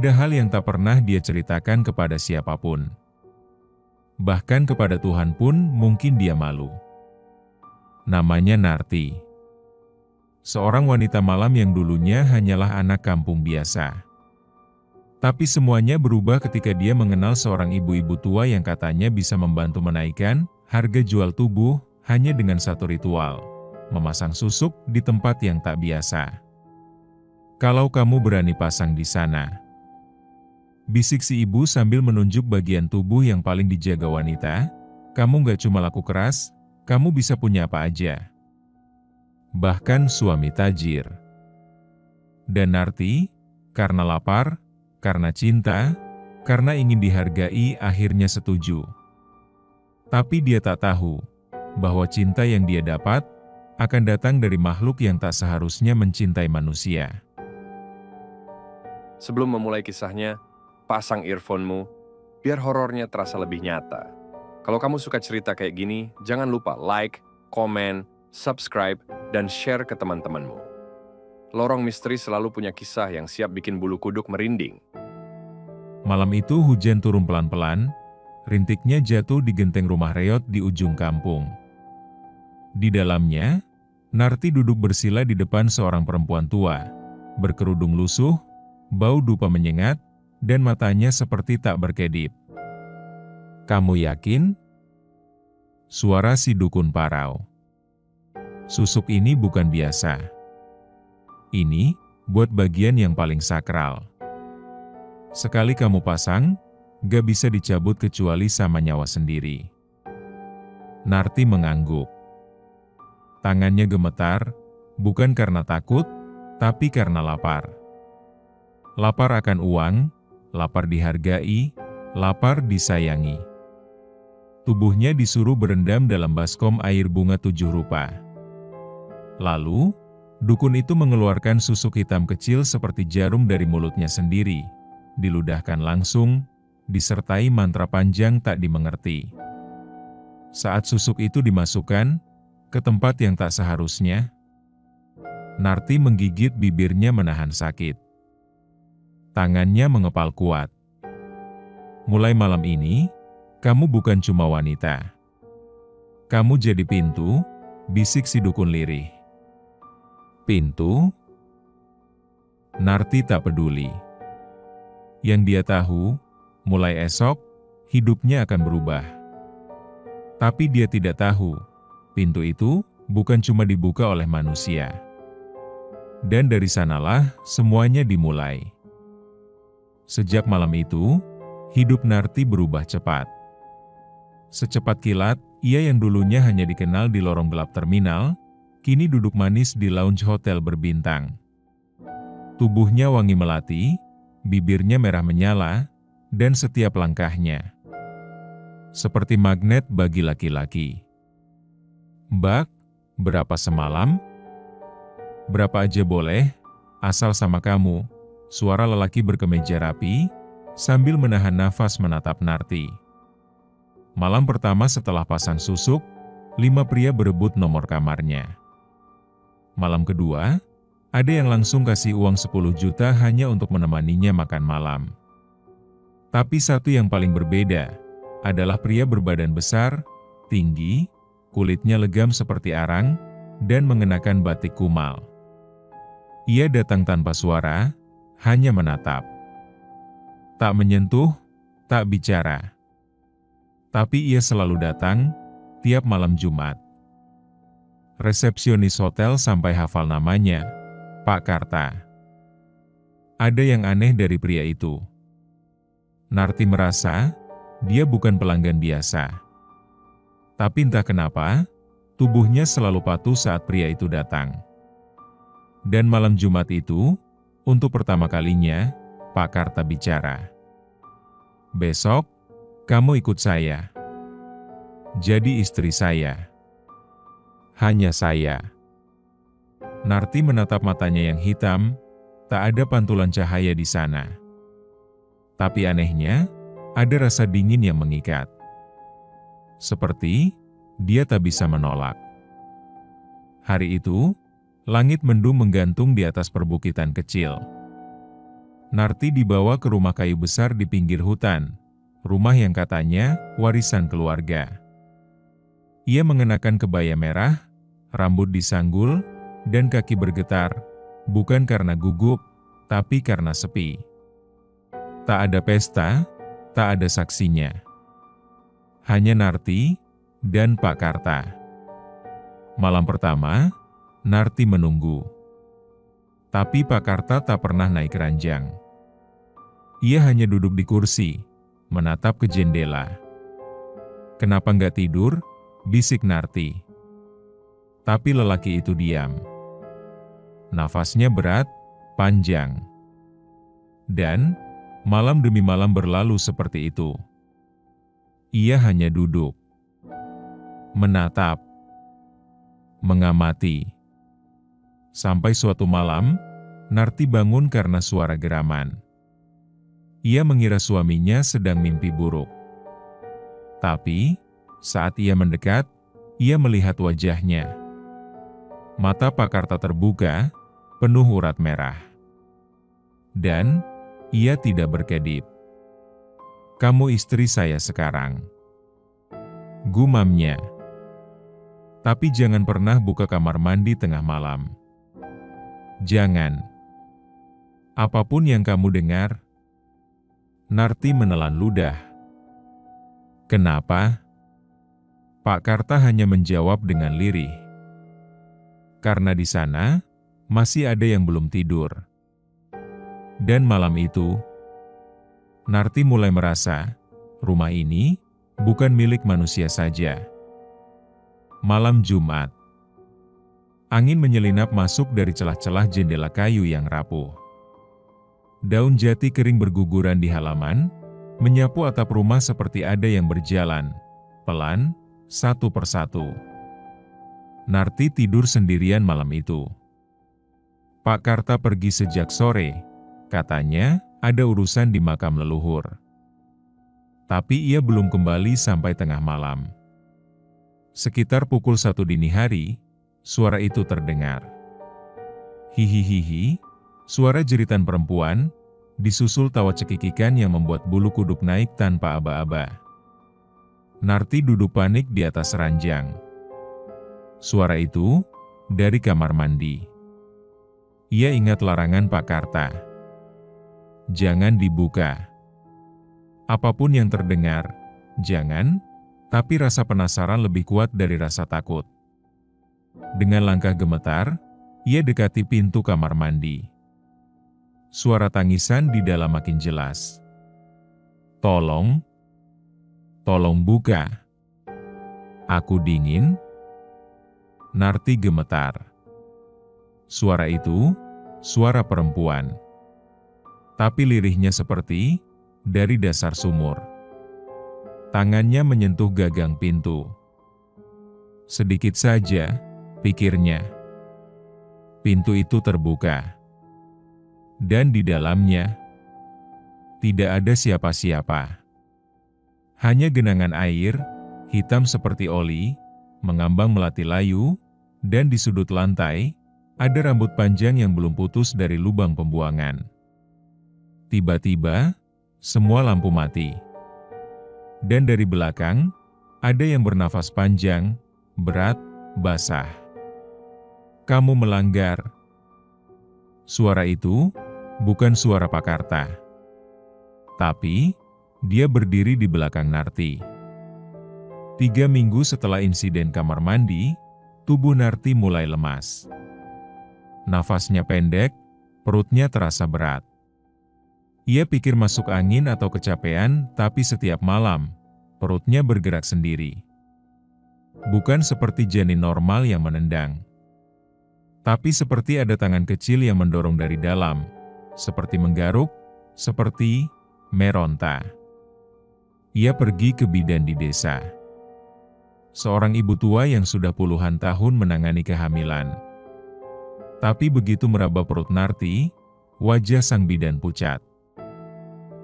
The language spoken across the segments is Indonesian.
Ada hal yang tak pernah dia ceritakan kepada siapapun. Bahkan kepada Tuhan pun mungkin dia malu. Namanya Narti. Seorang wanita malam yang dulunya hanyalah anak kampung biasa. Tapi semuanya berubah ketika dia mengenal seorang ibu-ibu tua yang katanya bisa membantu menaikkan harga jual tubuh hanya dengan satu ritual, memasang susuk di tempat yang tak biasa. Kalau kamu berani pasang di sana. Bisik si ibu sambil menunjuk bagian tubuh yang paling dijaga wanita, kamu gak cuma laku keras, kamu bisa punya apa aja. Bahkan suami tajir. Dan Narti, karena lapar, karena cinta, karena ingin dihargai akhirnya setuju. Tapi dia tak tahu, bahwa cinta yang dia dapat, akan datang dari makhluk yang tak seharusnya mencintai manusia. Sebelum memulai kisahnya, pasang earphone-mu, biar horornya terasa lebih nyata. Kalau kamu suka cerita kayak gini, jangan lupa like, komen, subscribe, dan share ke teman-temanmu. Lorong Misteri selalu punya kisah yang siap bikin bulu kuduk merinding. Malam itu hujan turun pelan-pelan, rintiknya jatuh di genteng rumah reot di ujung kampung. Di dalamnya, Narti duduk bersila di depan seorang perempuan tua, berkerudung lusuh, bau dupa menyengat, dan matanya seperti tak berkedip. Kamu yakin? Suara si dukun parau. Susuk ini bukan biasa. Ini, buat bagian yang paling sakral. Sekali kamu pasang, gak bisa dicabut kecuali sama nyawa sendiri. Narti mengangguk. Tangannya gemetar, bukan karena takut, tapi karena lapar. Lapar akan uang, lapar dihargai, lapar disayangi. Tubuhnya disuruh berendam dalam baskom air bunga 7 rupa. Lalu, dukun itu mengeluarkan susuk hitam kecil seperti jarum dari mulutnya sendiri, diludahkan langsung, disertai mantra panjang tak dimengerti. Saat susuk itu dimasukkan ke tempat yang tak seharusnya, Narti menggigit bibirnya menahan sakit. Tangannya mengepal kuat. Mulai malam ini, kamu bukan cuma wanita. Kamu jadi pintu, bisik si dukun lirih. Pintu? Narti tak peduli. Yang dia tahu, mulai esok, hidupnya akan berubah. Tapi dia tidak tahu, pintu itu bukan cuma dibuka oleh manusia. Dan dari sanalah semuanya dimulai. Sejak malam itu, hidup Narti berubah cepat. Secepat kilat, ia yang dulunya hanya dikenal di lorong gelap terminal, kini duduk manis di lounge hotel berbintang. Tubuhnya wangi melati, bibirnya merah menyala, dan setiap langkahnya seperti magnet bagi laki-laki. Mbak, berapa semalam? Berapa aja boleh, asal sama kamu. Suara lelaki berkemeja rapi, sambil menahan nafas menatap Narti. Malam pertama setelah pasang susuk, 5 pria berebut nomor kamarnya. Malam kedua, ada yang langsung kasih uang 10 juta hanya untuk menemaninya makan malam. Tapi satu yang paling berbeda, adalah pria berbadan besar, tinggi, kulitnya legam seperti arang, dan mengenakan batik kumal. Ia datang tanpa suara, hanya menatap. Tak menyentuh, tak bicara. Tapi ia selalu datang, tiap malam Jumat. Resepsionis hotel sampai hafal namanya, Pak Karta. Ada yang aneh dari pria itu. Narti merasa, dia bukan pelanggan biasa. Tapi entah kenapa, tubuhnya selalu patuh saat pria itu datang. Dan malam Jumat itu, untuk pertama kalinya, Pak Karta bicara. Besok, kamu ikut saya. Jadi istri saya. Hanya saya. Narti menatap matanya yang hitam, tak ada pantulan cahaya di sana. Tapi anehnya, ada rasa dingin yang mengikat. Seperti, dia tak bisa menolak. Hari itu, langit mendung menggantung di atas perbukitan kecil. Narti dibawa ke rumah kayu besar di pinggir hutan, rumah yang katanya warisan keluarga. Ia mengenakan kebaya merah, rambut disanggul, dan kaki bergetar, bukan karena gugup, tapi karena sepi. Tak ada pesta, tak ada saksinya. Hanya Narti dan Pak Karta. Malam pertama, Narti menunggu. Tapi Pak Karta tak pernah naik ranjang. Ia hanya duduk di kursi, menatap ke jendela. "Kenapa nggak tidur?" bisik Narti. Tapi lelaki itu diam. Nafasnya berat, panjang. Dan malam demi malam berlalu seperti itu. Ia hanya duduk, menatap, mengamati. Sampai suatu malam, Narti bangun karena suara geraman. Ia mengira suaminya sedang mimpi buruk. Tapi, saat ia mendekat, ia melihat wajahnya. Mata Pak Karta terbuka, penuh urat merah. Dan, ia tidak berkedip. "Kamu istri saya sekarang," gumamnya. "Tapi jangan pernah buka kamar mandi tengah malam. Jangan. Apapun yang kamu dengar." Narti menelan ludah. "Kenapa?" Pak Karta hanya menjawab dengan lirih. "Karena di sana masih ada yang belum tidur." Dan malam itu, Narti mulai merasa rumah ini bukan milik manusia saja. Malam Jumat, angin menyelinap masuk dari celah-celah jendela kayu yang rapuh. Daun jati kering berguguran di halaman, menyapu atap rumah seperti ada yang berjalan, pelan, satu persatu. Narti tidur sendirian malam itu. Pak Karta pergi sejak sore, katanya ada urusan di makam leluhur. Tapi ia belum kembali sampai tengah malam. Sekitar pukul 1 dini hari, suara itu terdengar. Hihihihi, suara jeritan perempuan, disusul tawa cekikikan yang membuat bulu kuduk naik tanpa aba-aba. Narti duduk panik di atas ranjang. Suara itu dari kamar mandi. Ia ingat larangan Pak Karta. Jangan dibuka. Apapun yang terdengar, jangan, tapi rasa penasaran lebih kuat dari rasa takut. Dengan langkah gemetar, ia dekati pintu kamar mandi. Suara tangisan di dalam makin jelas. "Tolong, tolong buka. Aku dingin." Narti gemetar. Suara itu, suara perempuan. Tapi lirihnya seperti dari dasar sumur. Tangannya menyentuh gagang pintu. Sedikit saja, pikirnya. Pintu itu terbuka. Dan di dalamnya, tidak ada siapa-siapa. Hanya genangan air, hitam seperti oli, mengambang melati layu, dan di sudut lantai, ada rambut panjang yang belum putus dari lubang pembuangan. Tiba-tiba, semua lampu mati. Dan dari belakang, ada yang bernafas panjang, berat, basah. "Kamu melanggar." Suara itu bukan suara Pak Karta. Tapi, dia berdiri di belakang Narti. 3 minggu setelah insiden kamar mandi, tubuh Narti mulai lemas. Nafasnya pendek, perutnya terasa berat. Ia pikir masuk angin atau kecapean, tapi setiap malam, perutnya bergerak sendiri. Bukan seperti janin normal yang menendang. Tapi seperti ada tangan kecil yang mendorong dari dalam, seperti menggaruk, seperti meronta. Ia pergi ke bidan di desa. Seorang ibu tua yang sudah puluhan tahun menangani kehamilan. Tapi begitu meraba perut Narti, wajah sang bidan pucat.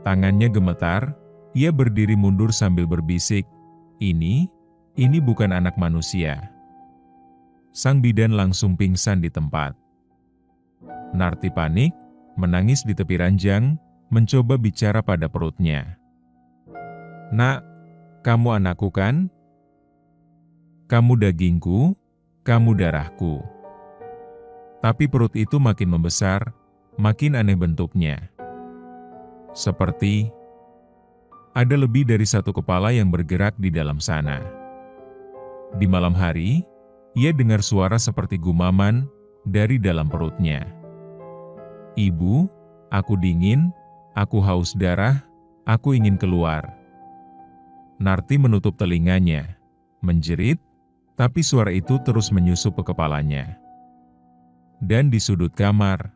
Tangannya gemetar, ia berdiri mundur sambil berbisik, ini bukan anak manusia." Sang bidan langsung pingsan di tempat. Narti panik, menangis di tepi ranjang, mencoba bicara pada perutnya. "Nak, kamu anakku kan? Kamu dagingku, kamu darahku." Tapi perut itu makin membesar, makin aneh bentuknya. Seperti ada lebih dari satu kepala yang bergerak di dalam sana. Di malam hari, ia dengar suara seperti gumaman dari dalam perutnya. "Ibu, aku dingin, aku haus darah, aku ingin keluar." Narti menutup telinganya, menjerit, tapi suara itu terus menyusup ke kepalanya. Dan di sudut kamar,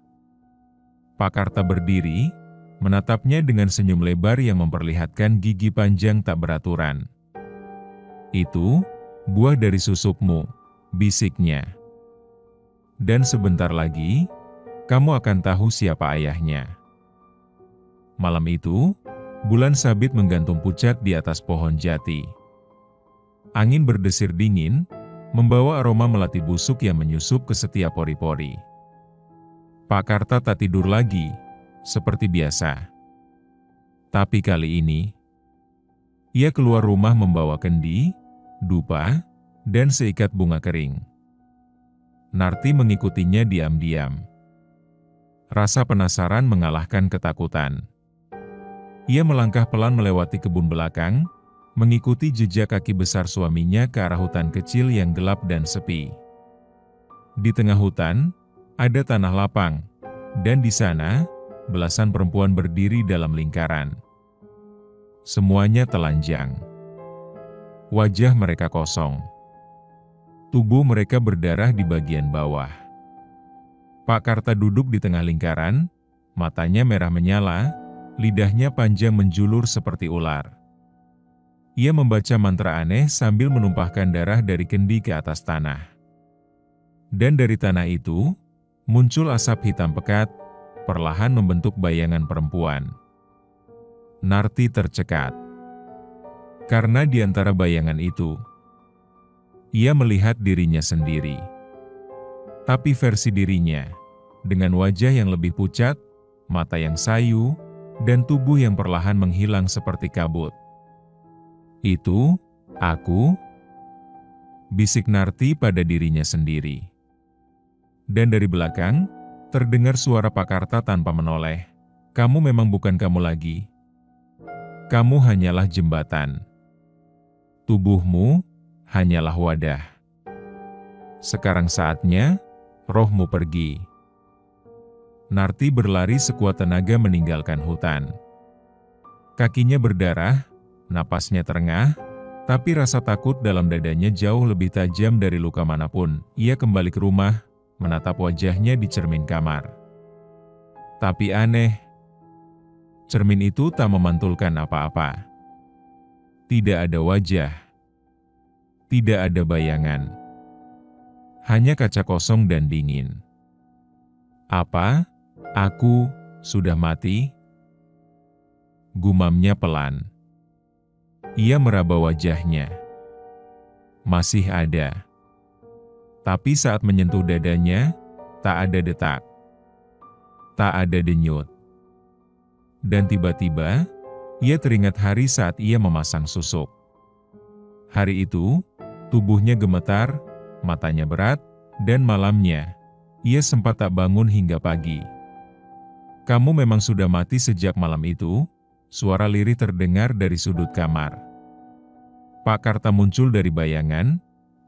Pak Karta berdiri, menatapnya dengan senyum lebar yang memperlihatkan gigi panjang tak beraturan. "Itu, buah dari susukmu," bisiknya. "Dan sebentar lagi, kamu akan tahu siapa ayahnya." Malam itu, bulan sabit menggantung pucat di atas pohon jati. Angin berdesir dingin, membawa aroma melati busuk yang menyusup ke setiap pori-pori. Pak Karta tak tidur lagi, seperti biasa. Tapi kali ini, ia keluar rumah membawa kendi, dupa, dan seikat bunga kering. Narti mengikutinya diam-diam. Rasa penasaran mengalahkan ketakutan. Ia melangkah pelan melewati kebun belakang, mengikuti jejak kaki besar suaminya ke arah hutan kecil yang gelap dan sepi. Di tengah hutan, ada tanah lapang, dan di sana, belasan perempuan berdiri dalam lingkaran. Semuanya telanjang. Wajah mereka kosong. Tubuh mereka berdarah di bagian bawah. Pak Karta duduk di tengah lingkaran, matanya merah menyala, lidahnya panjang menjulur seperti ular. Ia membaca mantra aneh sambil menumpahkan darah dari kendi ke atas tanah. Dan dari tanah itu, muncul asap hitam pekat, perlahan membentuk bayangan perempuan. Narti tercekat. Karena di antara bayangan itu, ia melihat dirinya sendiri. Tapi versi dirinya, dengan wajah yang lebih pucat, mata yang sayu, dan tubuh yang perlahan menghilang seperti kabut. "Itu, aku," bisik Narti pada dirinya sendiri. Dan dari belakang, terdengar suara Pak Karta tanpa menoleh. "Kamu memang bukan kamu lagi. Kamu hanyalah jembatan. Tubuhmu hanyalah wadah. Sekarang saatnya rohmu pergi." Narti berlari sekuat tenaga meninggalkan hutan. Kakinya berdarah, napasnya terengah, tapi rasa takut dalam dadanya jauh lebih tajam dari luka manapun. Ia kembali ke rumah, menatap wajahnya di cermin kamar. Tapi aneh, cermin itu tak memantulkan apa-apa. Tidak ada wajah. Tidak ada bayangan. Hanya kaca kosong dan dingin. "Apa? Aku sudah mati?" Gumamnya pelan. Ia meraba wajahnya. Masih ada. Tapi saat menyentuh dadanya, tak ada detak. Tak ada denyut. Dan tiba-tiba, ia teringat hari saat ia memasang susuk. Hari itu, tubuhnya gemetar, matanya berat, dan malamnya, ia sempat tak bangun hingga pagi. "Kamu memang sudah mati sejak malam itu," suara lirih terdengar dari sudut kamar. Pak Karta muncul dari bayangan,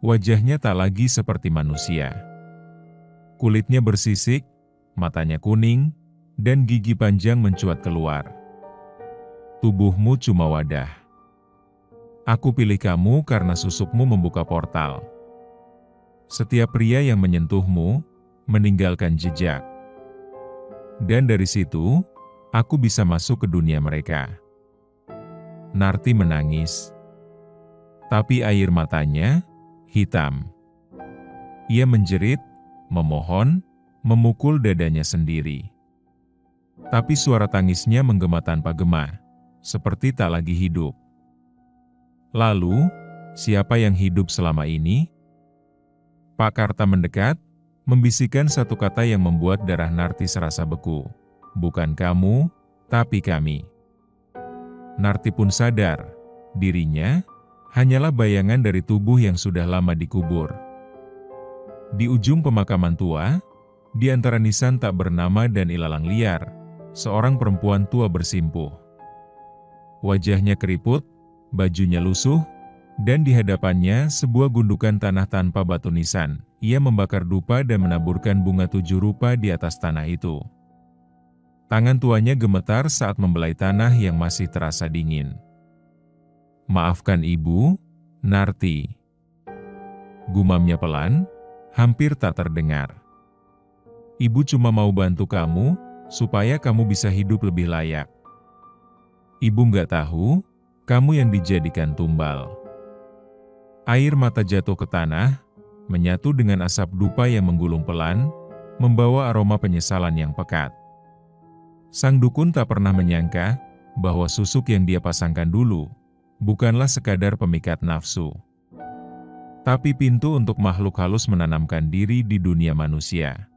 wajahnya tak lagi seperti manusia. Kulitnya bersisik, matanya kuning, dan gigi panjang mencuat keluar. "Tubuhmu cuma wadah. Aku pilih kamu karena susukmu membuka portal. Setiap pria yang menyentuhmu, meninggalkan jejak. Dan dari situ, aku bisa masuk ke dunia mereka." Narti menangis. Tapi air matanya hitam. Ia menjerit, memohon, memukul dadanya sendiri. Tapi suara tangisnya menggema tanpa gema, seperti tak lagi hidup. Lalu, siapa yang hidup selama ini? Pak Karta mendekat, membisikkan satu kata yang membuat darah Narti serasa beku. bukan kamu, tapi kami. Narti pun sadar, dirinya hanyalah bayangan dari tubuh yang sudah lama dikubur. Di ujung pemakaman tua, di antara nisan tak bernama dan ilalang liar, seorang perempuan tua bersimpuh. Wajahnya keriput, bajunya lusuh, dan di hadapannya sebuah gundukan tanah tanpa batu nisan. Ia membakar dupa dan menaburkan bunga 7 rupa di atas tanah itu. Tangan tuanya gemetar saat membelai tanah yang masih terasa dingin. "Maafkan ibu, Narti," gumamnya pelan, hampir tak terdengar. "Ibu cuma mau bantu kamu, supaya kamu bisa hidup lebih layak. Ibu nggak tahu, kamu yang dijadikan tumbal." Air mata jatuh ke tanah, menyatu dengan asap dupa yang menggulung pelan, membawa aroma penyesalan yang pekat. Sang dukun tak pernah menyangka bahwa susuk yang dia pasangkan dulu bukanlah sekadar pemikat nafsu, tapi pintu untuk makhluk halus menanamkan diri di dunia manusia.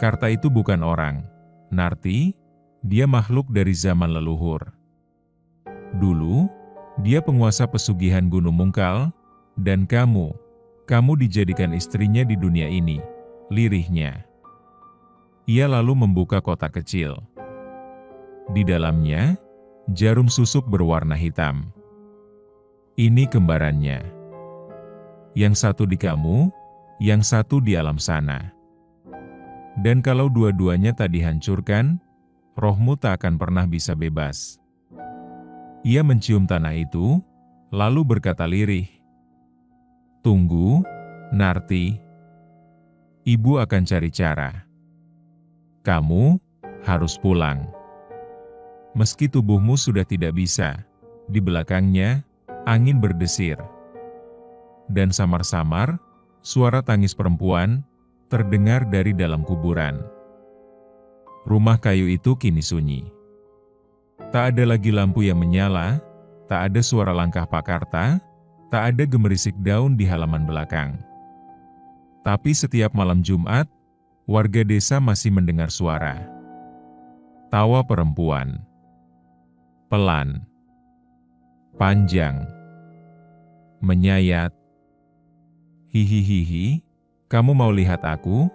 Karta itu bukan orang, Narti, dia makhluk dari zaman leluhur. Dulu, dia penguasa pesugihan Gunung Mungkal, dan kamu dijadikan istrinya di dunia ini, lirihnya. Ia lalu membuka kotak kecil. Di dalamnya, jarum susuk berwarna hitam. Ini kembarannya. Yang satu di kamu, yang satu di alam sana. Dan kalau dua-duanya tak dihancurkan, rohmu tak akan pernah bisa bebas. Ia mencium tanah itu, lalu berkata lirih, "Tunggu, Narti. Ibu akan cari cara. Kamu harus pulang. Meski tubuhmu sudah tidak bisa, di belakangnya, angin berdesir. Dan samar-samar, suara tangis perempuan terdengar dari dalam kuburan. Rumah kayu itu kini sunyi. Tak ada lagi lampu yang menyala, tak ada suara langkah Pak Karta, tak ada gemerisik daun di halaman belakang. Tapi setiap malam Jumat, warga desa masih mendengar suara. Tawa perempuan. Pelan. Panjang. Menyayat. "Hihihihi, kamu mau lihat aku?"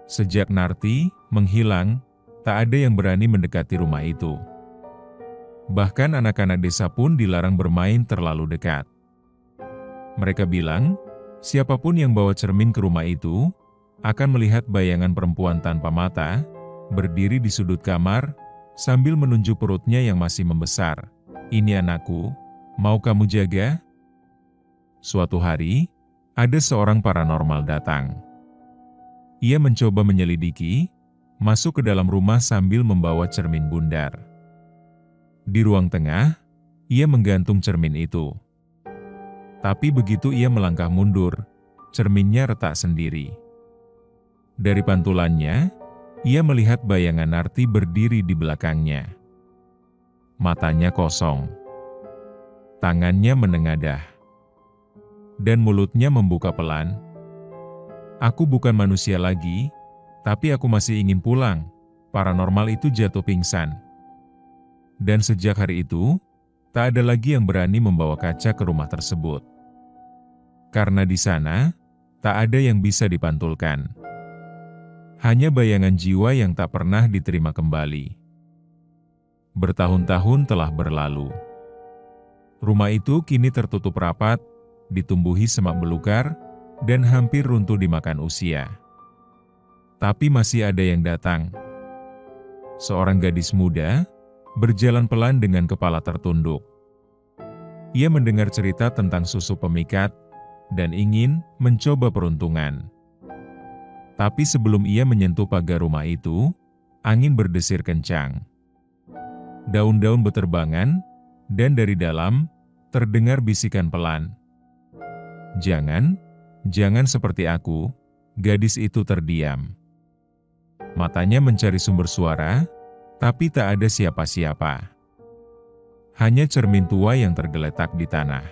Sejak Narti menghilang, tak ada yang berani mendekati rumah itu. Bahkan anak-anak desa pun dilarang bermain terlalu dekat. Mereka bilang, siapapun yang bawa cermin ke rumah itu, akan melihat bayangan perempuan tanpa mata, berdiri di sudut kamar, sambil menunjuk perutnya yang masih membesar. "Ini anakku, mau kamu jaga?" Suatu hari, ada seorang paranormal datang. Ia mencoba menyelidiki, masuk ke dalam rumah sambil membawa cermin bundar. Di ruang tengah, ia menggantung cermin itu. Tapi begitu ia melangkah mundur, cerminnya retak sendiri. Dari pantulannya, ia melihat bayangan Narti berdiri di belakangnya. Matanya kosong. Tangannya menengadah. Dan mulutnya membuka pelan. "Aku bukan manusia lagi, tapi aku masih ingin pulang." Paranormal itu jatuh pingsan. Dan sejak hari itu, tak ada lagi yang berani membawa kaca ke rumah tersebut. Karena di sana, tak ada yang bisa dipantulkan. Hanya bayangan jiwa yang tak pernah diterima kembali. Bertahun-tahun telah berlalu. Rumah itu kini tertutup rapat, ditumbuhi semak belukar, dan hampir runtuh dimakan usia. Tapi masih ada yang datang. Seorang gadis muda, berjalan pelan dengan kepala tertunduk. Ia mendengar cerita tentang susu pemikat, dan ingin mencoba peruntungan. Tapi sebelum ia menyentuh pagar rumah itu, angin berdesir kencang. Daun-daun beterbangan, dan dari dalam, terdengar bisikan pelan. Jangan seperti aku." Gadis itu terdiam. Matanya mencari sumber suara, tapi tak ada siapa-siapa. Hanya cermin tua yang tergeletak di tanah.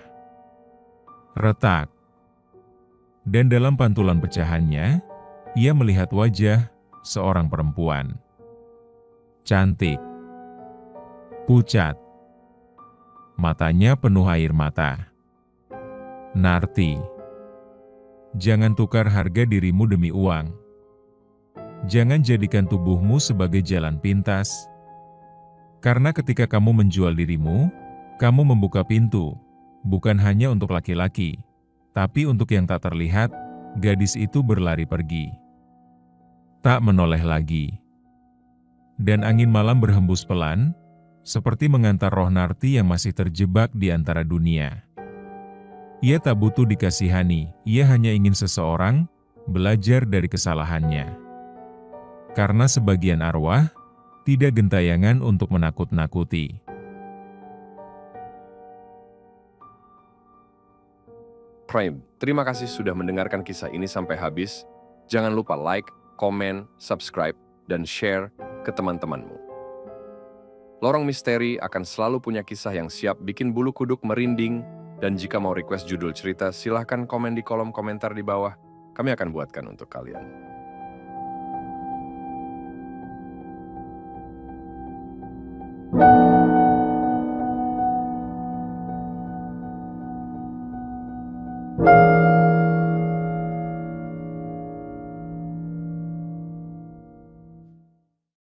Retak. Dan dalam pantulan pecahannya, ia melihat wajah seorang perempuan. cantik, pucat, matanya penuh air mata. Narti, jangan tukar harga dirimu demi uang. Jangan jadikan tubuhmu sebagai jalan pintas. Karena ketika kamu menjual dirimu, kamu membuka pintu, bukan hanya untuk laki-laki, tapi untuk yang tak terlihat. Gadis itu berlari pergi, tak menoleh lagi. Dan angin malam berhembus pelan, seperti mengantar roh Narti yang masih terjebak di antara dunia. Ia tak butuh dikasihani, ia hanya ingin seseorang belajar dari kesalahannya. Karena sebagian arwah tidak gentayangan untuk menakut-nakuti. Prime, terima kasih sudah mendengarkan kisah ini sampai habis. Jangan lupa like, komen, subscribe, dan share ke teman-temanmu. Lorong Misteri akan selalu punya kisah yang siap bikin bulu kuduk merinding. Dan jika mau request judul cerita, silahkan komen di kolom komentar di bawah. Kami akan buatkan untuk kalian.